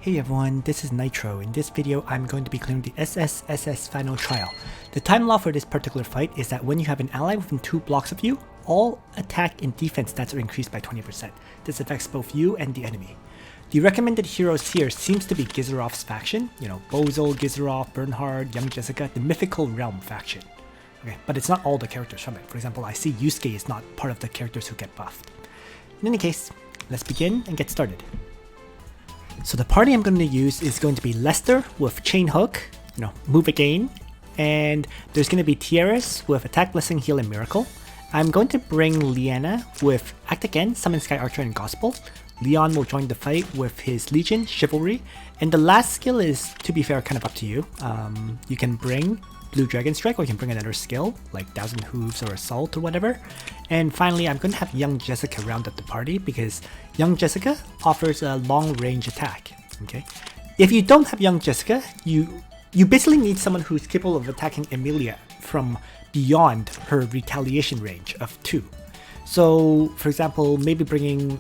Hey everyone, this is Nitro. In this video, I'm going to be clearing the SSSS final trial. The time law for this particular fight is that when you have an ally within 2 blocks of you, all attack and defense stats are increased by 20%. This affects both you and the enemy. The recommended heroes here seems to be Gizerov's faction, Bozel, Gizerov, Bernhard, Young Jessica, the mythical realm faction. Okay, but it's not all the characters from it. For example, I see Yusuke is not part of the characters who get buffed. In any case, let's begin and get started. So the party I'm going to use is going to be Lester with Chain Hook, move again, and there's going to be Tiaris with Attack, Blessing, Heal, and Miracle. I'm going to bring Liana with Act Again, Summon Sky Archer, and Gospel. Leon will join the fight with his Legion, Chivalry, and the last skill is, to be fair, kind of up to you. You can bring Blue Dragon Strike, or you can bring another skill, like Thousand Hooves or Assault or whatever. And finally, I'm going to have Young Jessica round up the party because Young Jessica offers a long-range attack. Okay, if you don't have Young Jessica, you basically need someone who's capable of attacking Emilia from beyond her retaliation range of 2. So, for example, maybe bringing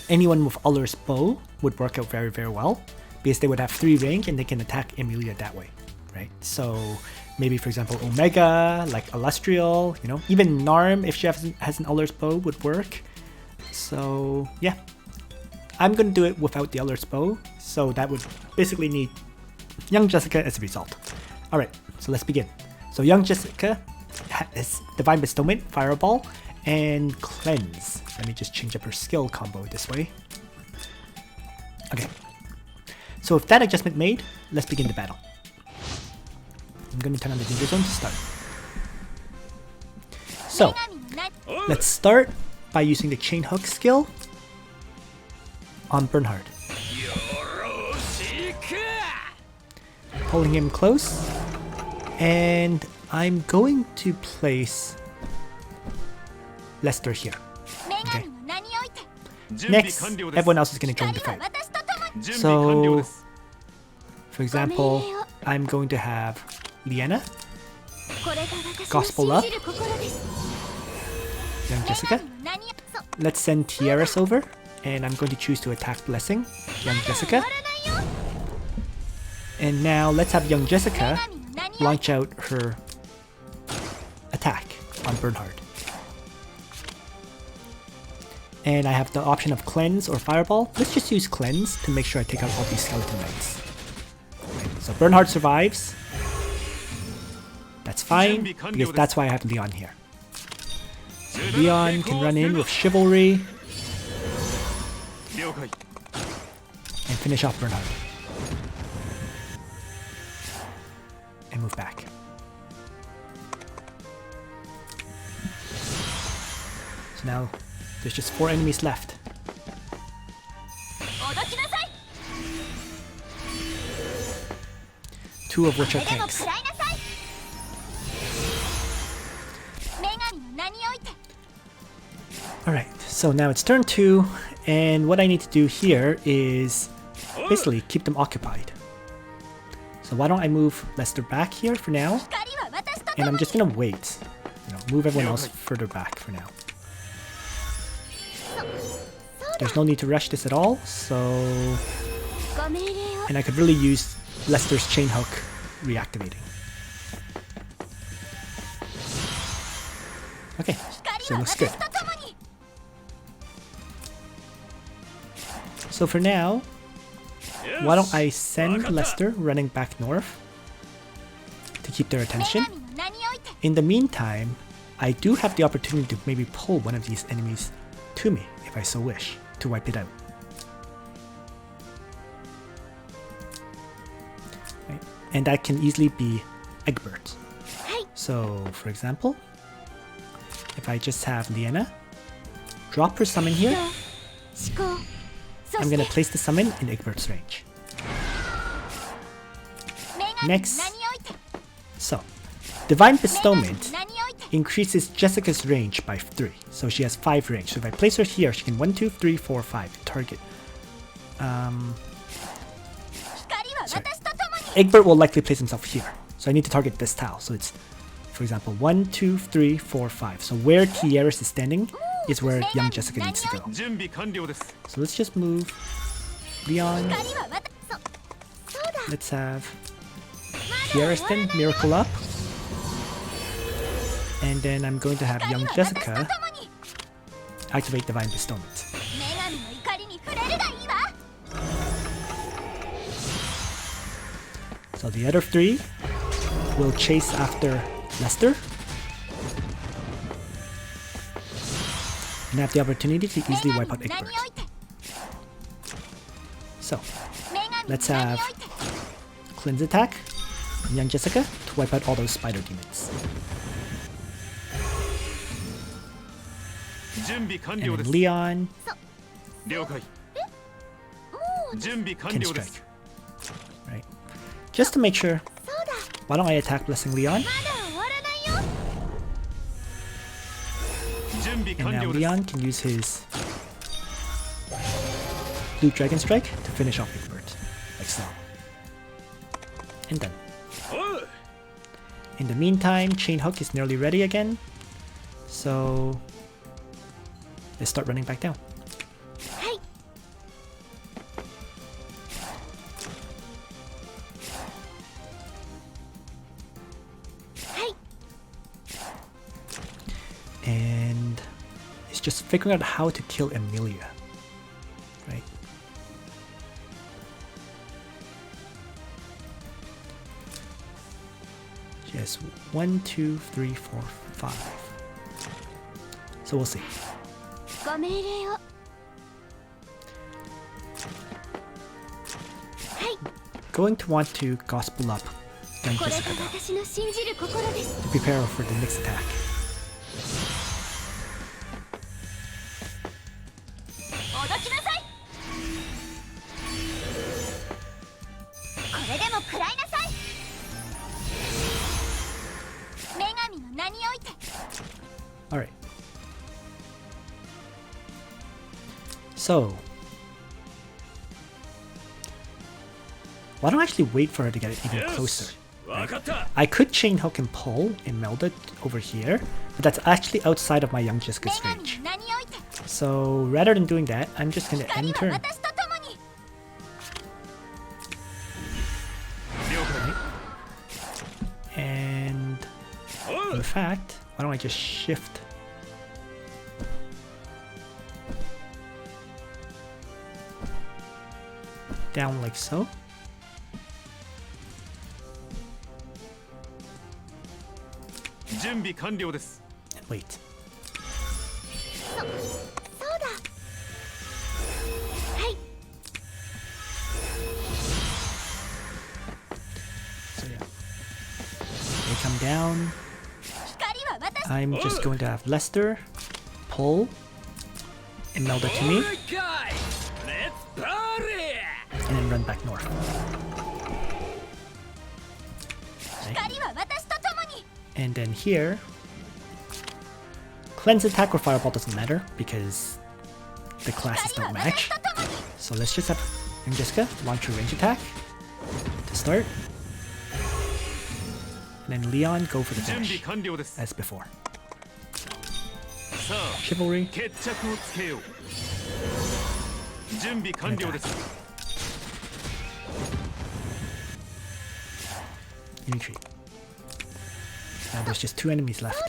anyone with Ullr's bow would work out very, very well because they would have 3 range and they can attack Emilia that way, right? So maybe, for example, Omega, like Illustrial, even Narm, if she has an Ullr's bow, would work. So, yeah. I'm going to do it without the Ullr's bow, so that would basically need Young Jessica as a result. Alright, so let's begin. So Young Jessica has Divine Bestowment, Fireball, and Cleanse. Let me just change up her skill combo this way. Okay. So with that adjustment made, let's begin the battle. I'm going to turn on the danger zone to start. So, let's start by using the Chain Hook skill on Bernhard. Pulling him close, and I'm going to place Lester here. Okay. Next, everyone else is going to join the fight. So, for example, I'm going to have Liana, Gospel up, Young Jessica. Let's send Tiaris over, and I'm going to choose to attack Blessing, Young Jessica. And now let's have Young Jessica launch out her attack on Bernhard. And I have the option of Cleanse or Fireball. Let's just use Cleanse to make sure I take out all these Skeleton Knights. So Bernhard survives. That's fine, because that's why I have Leon here. So Leon can run in with Chivalry and finish off Bernhard. And move back. So now there's just 4 enemies left. Two of which are tanks. Alright, so now it's turn 2, and what I need to do here is basically keep them occupied. So why don't I move Lester back here for now, and I'm just gonna wait, move everyone else further back for now. There's no need to rush this at all, so... And I could really use Lester's Chain Hook reactivating. Okay, so it looks good. So for now, why don't I send Lester running back north to keep their attention. In the meantime, I do have the opportunity to maybe pull one of these enemies to me, if I so wish, to wipe it out. Right. And that can easily be Egbert. So, for example, if I just have Liana, drop her summon here, I'm going to place the summon in Egbert's range. Next, so, Divine Bestowment increases Jessica's range by 3, so she has 5 range. So if I place her here, she can 1, 2, 3, 4, 5 target. Sorry. Egbert will likely place himself here, so I need to target this tile. So it's, for example, 1, 2, 3, 4, 5. So where Tiaris is standing is where Young Jessica needs to go. So let's just move Leon let's have Tiaris then Miracle up. And then I'm going to have young Jessica activate Divine Bestowment. So the other three will chase after Lester and have the opportunity to easily wipe out Egbert. So let's have Cleanse attack on young Jessica to wipe out all those spider demons. And then Leon can strike. Right. Just to make sure, why don't I attack Blessing Leon? And now Leon can use his Blue Dragon Strike to finish off Egbert, like so. And done. In the meantime, Chain Hook is nearly ready again, so let's start running back down. And it's just figuring out how to kill Emilia, right? She has 1, 2, 3, 4, 5. So we'll see. Going to want to Gospel up young Jessica to prepare her for the next attack. Alright. So why don't I actually wait for her to get even closer? Right? I could Chain Hook and pull and meld it over here, but that's actually outside of my young Jessica's range. So rather than doing that, I'm just gonna end turn. Right? And in fact, why don't I just shift down like so. And wait. So yeah. They come down. I'm just going to have Lester pull and meld it to me. And then run back north. Okay. And then here, Cleanse attack or Fireball doesn't matter because the classes don't match. So let's just have young Jessica launch her range attack to start. And then Leon go for the finish, as before. Chivalry. And retreat. Now there's just 2 enemies left.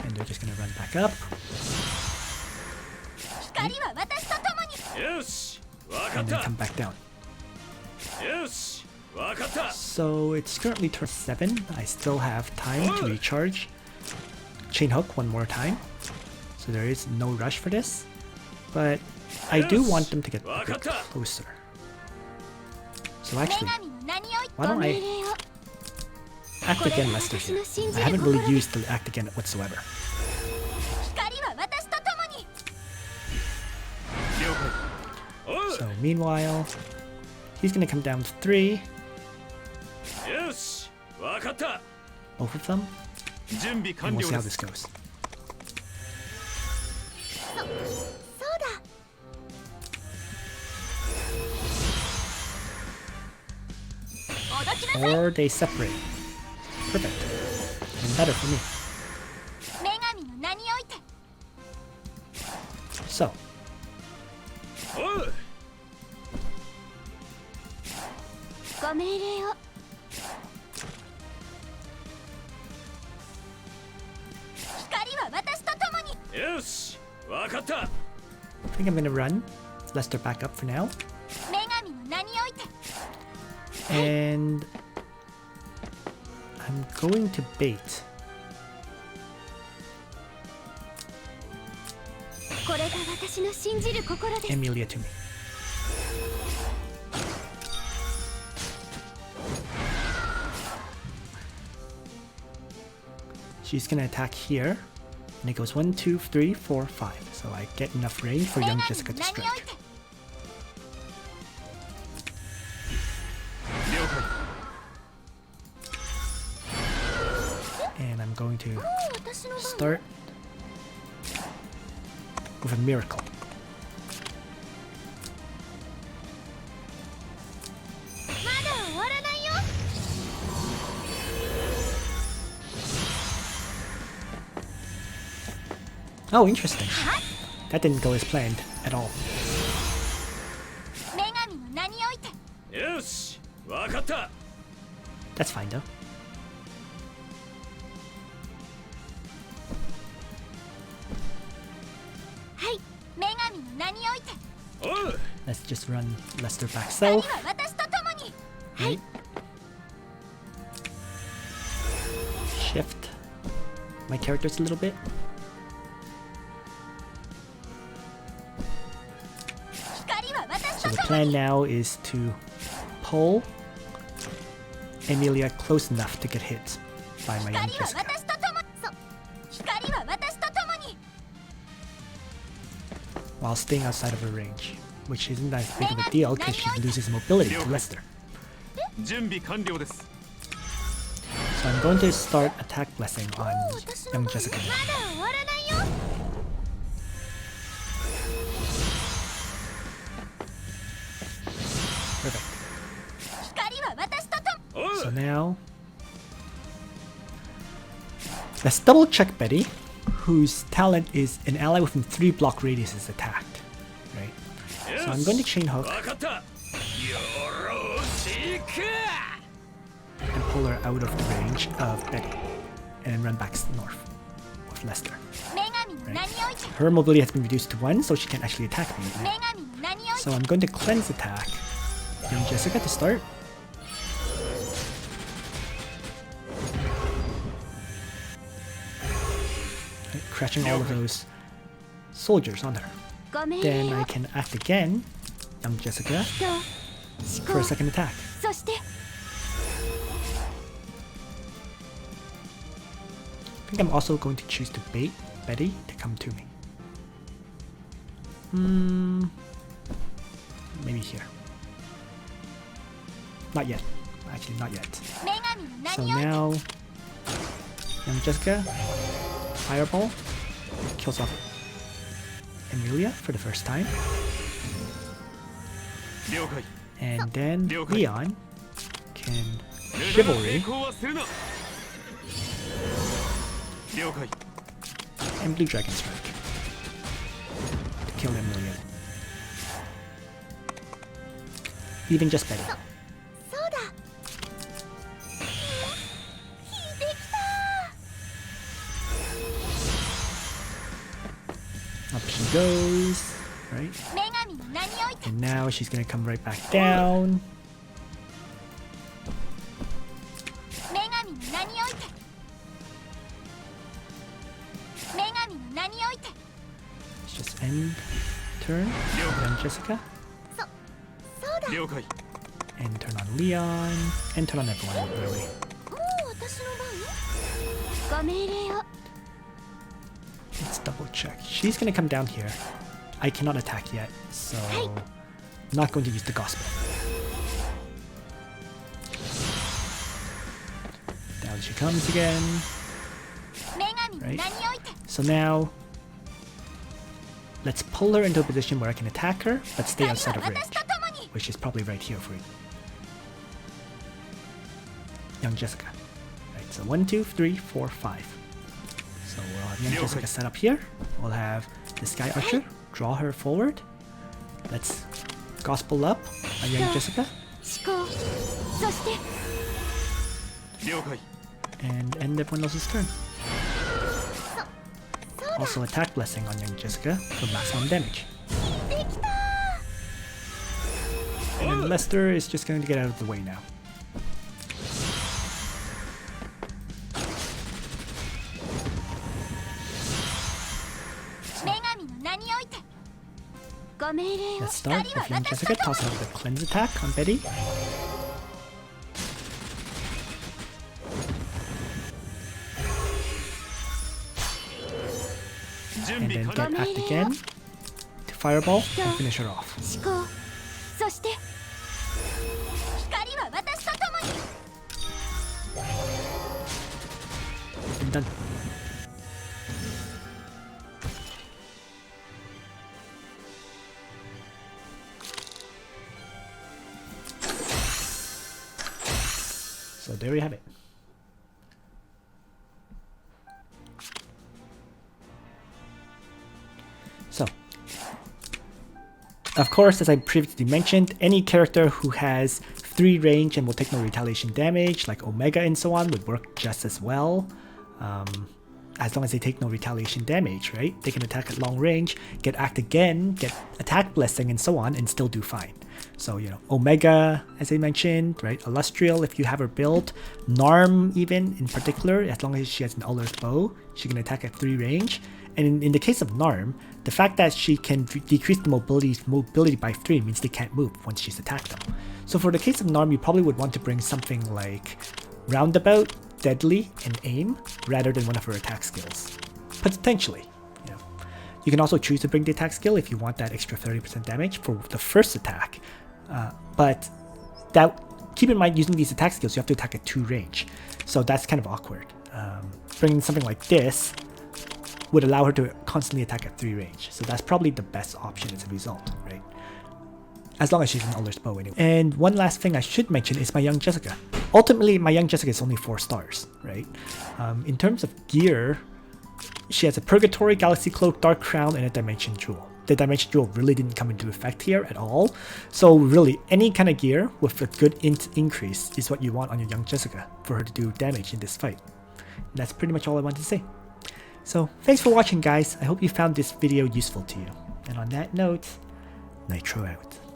And they're just gonna run back up. And then come back down. So it's currently turn 7. I still have time to recharge Chain Hook one more time. So there is no rush for this. But I do want them to get a bit closer. So actually, why don't I act again Lester here? I haven't really used the act again whatsoever. So meanwhile, he's gonna come down to 3. Both of them. And we'll see how this goes. Or they separate. Perfect. And better for me. So. I think I'm gonna run Lester back up for now. And I'm going to bait. Emilia to me. She's gonna attack here, and it goes 1, 2, 3, 4, 5. So I get enough range for young Jessica to strike. And I'm going to start with a miracle. Oh, interesting. That didn't go as planned at all. That's fine though. Let's just run Lester back south. Right. Shift my characters a little bit. So the plan now is to pull Emilia close enough to get hit by my young Jessica. While staying outside of her range, which isn't that big of a deal because she loses mobility to Lester. So I'm going to start attack blessing on young Jessica. Perfect. So now let's double check Betty, whose talent is an ally within 3 block radius is attacked. Right? So I'm going to chain hook and pull her out of the range of Betty and run back north with Lester. Right? Her mobility has been reduced to 1, so she can't actually attack me. So I'm going to cleanse attack young Jessica to start. Right, crashing all of those soldiers on her. Then I can act again, young Jessica, for a second attack. I think I'm also going to choose to bait Betty to come to me. Maybe here. Not yet. Actually, not yet. So now, young Jessica, Fireball, kills off Emilia for the first time. And then Leon can Chivalry and Blue Dragon Strike to kill Emilia. Even just Betty. Up she goes, right? And now she's gonna come right back down. Let's just end turn, then Jessica. And turn on Leon, and turn on everyone, really. Let's double check. She's gonna come down here. I cannot attack yet, so I'm not going to use the gospel. Down she comes again. Right? So now, let's pull her into a position where I can attack her, but stay outside of range, which is probably right here for young Jessica. Right, so 1, 2, 3, 4, 5. So we'll have young Jessica set up here. We'll have this guy Archer draw her forward. Let's gospel up on young Jessica. And end everyone else's turn. Also attack blessing on young Jessica for maximum damage. And Lester is just going to get out of the way now. Let's start with young Jessica. Toss out the cleanse attack on Betty. And then get act again to fireball and finish her off. And done. So there we have it. So, of course, as I previously mentioned, any character who has 3 range and will take no retaliation damage, like Omega and so on, would work just as well. As long as they take no retaliation damage, right? They can attack at long range, get act again, get attack blessing and so on, and still do fine. So, you know, Omega, as I mentioned, right? Illustrial, if you have her build. Narm, even, in particular, as long as she has an Ullr's bow, she can attack at 3 range. And in the case of Narm, the fact that she can decrease the mobility by 3 means they can't move once she's attacked them. So for the case of Narm, you probably would want to bring something like Roundabout, Deadly, and Aim, rather than one of her attack skills. Potentially. You know. You can also choose to bring the attack skill if you want that extra 30% damage for the first attack. But that, keep in mind, using these attack skills, you have to attack at 2 range. So that's kind of awkward. Bringing something like this would allow her to constantly attack at 3 range. So that's probably the best option as a result, right? As long as she's an Ullr's bow anyway. And one last thing I should mention is my young Jessica. Ultimately, my young Jessica is only 4 stars, right? In terms of gear, she has a Purgatory, Galaxy Cloak, Dark Crown, and a Dimension Jewel. The Dimension Jewel really didn't come into effect here at all. So really, any kind of gear with a good increase is what you want on your young Jessica for her to do damage in this fight. And that's pretty much all I wanted to say. So thanks for watching, guys. I hope you found this video useful to you. And on that note, Nitro out.